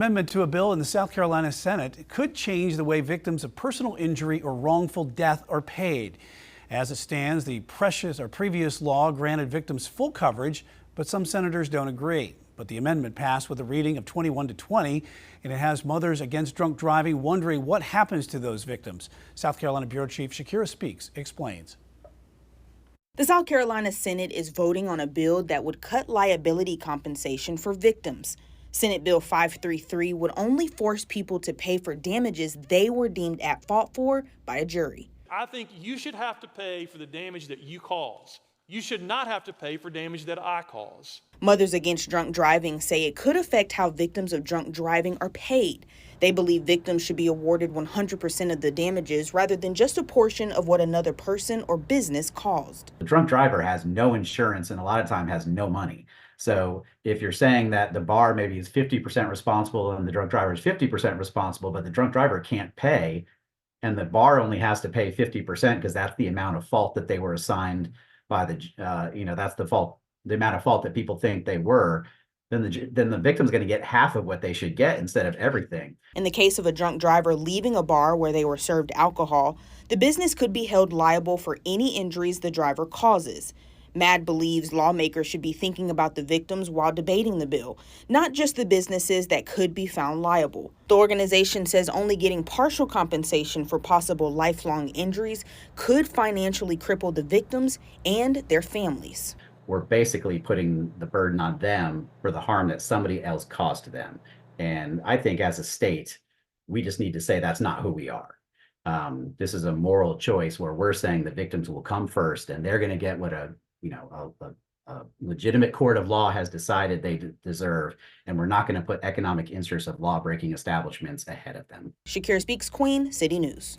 Amendment to a bill in the South Carolina Senate could change the way victims of personal injury or wrongful death are paid. As it stands, the previous law granted victims full coverage, but some senators don't agree. But the amendment passed with a reading of 21-20, and it has Mothers Against Drunk Driving wondering what happens to those victims. South Carolina Bureau Chief Shakira Speaks explains. The South Carolina Senate is voting on a bill that would cut liability compensation for victims. Senate Bill 533 would only force people to pay for damages they were deemed at fault for by a jury. I think you should have to pay for the damage that you cause. You should not have to pay for damage that I cause. Mothers Against Drunk Driving say it could affect how victims of drunk driving are paid. They believe victims should be awarded 100% of the damages rather than just a portion of what another person or business caused. The drunk driver has no insurance and a lot of time has no money. So if you're saying that the bar maybe is 50% responsible and the drunk driver is 50% responsible, but the drunk driver can't pay and the bar only has to pay 50% because that's the amount of fault that they were assigned by the, that's the amount of fault that people think they were, then the victim's going to get half of what they should get instead of everything. In the case of a drunk driver leaving a bar where they were served alcohol, the business could be held liable for any injuries the driver causes. MAD believes lawmakers should be thinking about the victims while debating the bill, not just the businesses that could be found liable. The organization says only getting partial compensation for possible lifelong injuries could financially cripple the victims and their families. We're basically putting the burden on them for the harm that somebody else caused to them. And I think as a state, we just need to say that's not who we are. This is a moral choice where we're saying the victims will come first and they're going to get what a legitimate court of law has decided they deserve, and we're not going to put economic interests of law-breaking establishments ahead of them. Shakira Speaks, Queen City News.